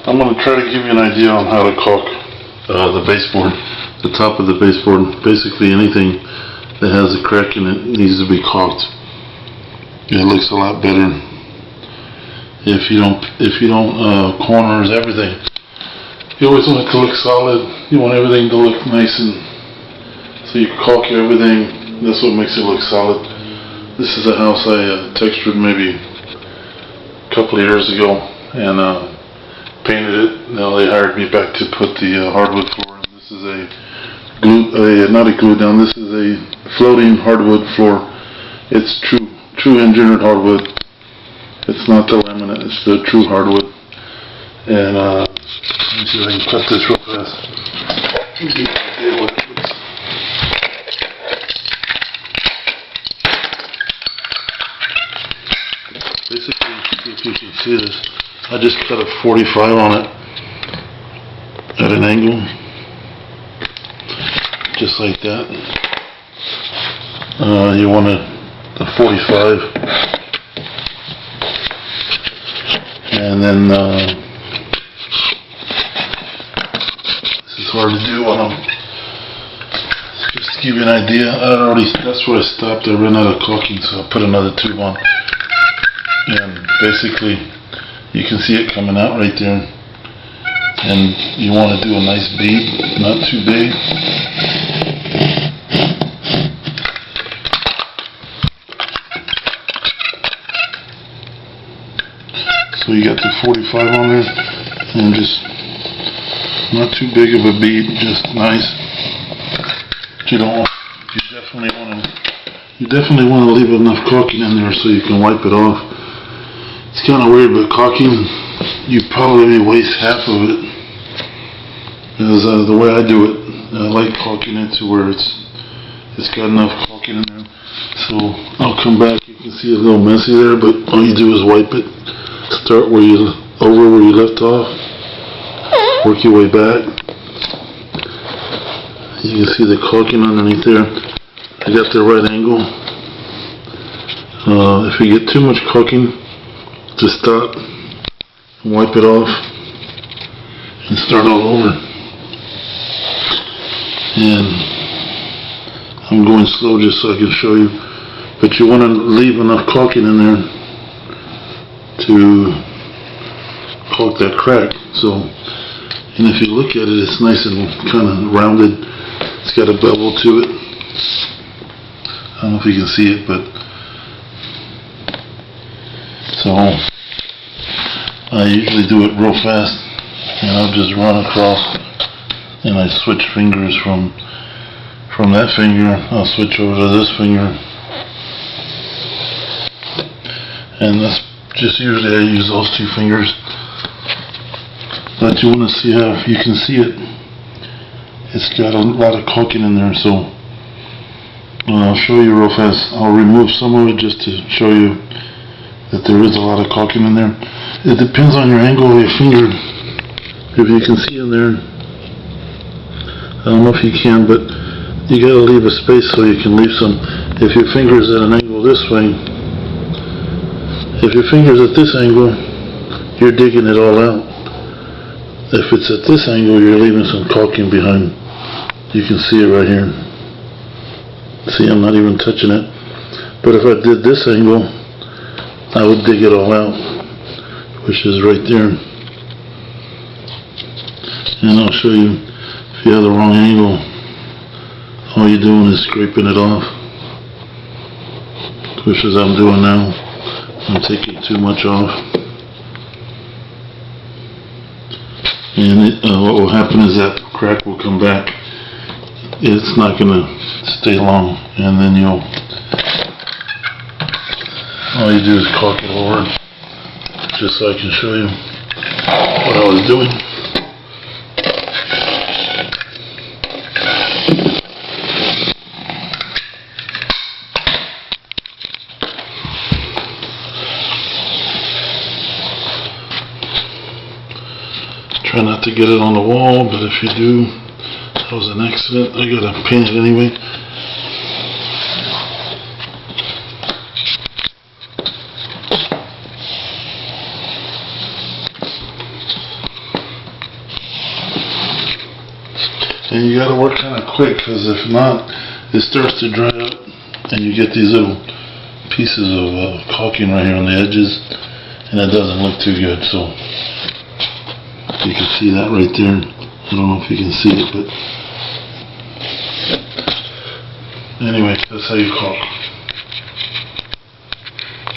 I'm going to try to give you an idea on how to caulk the baseboard, the top of the baseboard. Basically anything that has a crack in it needs to be caulked. It looks a lot better if you don't corners everything. You always want it to look solid. You want everything to look nice, and so you caulk everything. That's what makes it look solid. This is a house I textured maybe a couple of years ago and painted it. Now they hired me back to put the hardwood floor in. This is not a glue down. This is a floating hardwood floor. It's true engineered hardwood. It's not the laminate. It's the true hardwood. And let me see if I can cut this real fast. Give you an idea what it looks. Basically, if you can see this, I just cut a 45 on it at an angle, just like that. You want a 45, and then this is hard to do on them. Just to give you an idea, that's where I stopped. I ran out of caulking, so I put another tube on, and basically you can see it coming out right there, and you want to do a nice bead, not too big. So you got the 45 on there, and just not too big of a bead, just nice. You definitely want to leave enough caulking in there so you can wipe it off. It's kind of weird, but caulking, you probably waste half of it. Because the way I do it, I like caulking it to where it's got enough caulking in there. So I'll come back. You can see it's a little messy there, but all you do is wipe it. Start where you left off. Work your way back. You can see the caulking underneath there. I got the right angle. If you get too much caulking, just stop and wipe it off and start all over. And I'm going slow just so I can show you, but you want to leave enough caulking in there to caulk that crack. So, and if you look at it, it's nice and kind of rounded. It's got a bevel to it. I don't know if you can see it, but so I usually do it real fast, and I'll just run across, and I switch fingers from that finger. I'll switch over to this finger, and that's just usually I use those two fingers. But you want to see how you can see it. It's got a lot of caulking in there, so I'll show you real fast. I'll remove some of it just to show you that there is a lot of caulking in there. It depends on your angle of your finger. If you can see in there, I don't know if you can, but you gotta leave a space so you can leave some. If your finger's at an angle this way, if your finger's at this angle, you're digging it all out. If it's at this angle, you're leaving some caulking behind. You can see it right here. See, I'm not even touching it. But if I did this angle, I would dig it all out, which is right there. And I'll show you, if you have the wrong angle, all you're doing is scraping it off, which is I'm doing now. I'm taking too much off. And what will happen is that crack will come back. It's not going to stay long, and then all you do is caulk it over, just so I can show you what I was doing. Try not to get it on the wall, but if you do, that was an accident. I gotta paint it anyway. And you gotta work kind of quick, because if not, it starts to dry up and you get these little pieces of caulking right here on the edges, and it doesn't look too good. So you can see that right there. I don't know if you can see it, but anyway, that's how you caulk.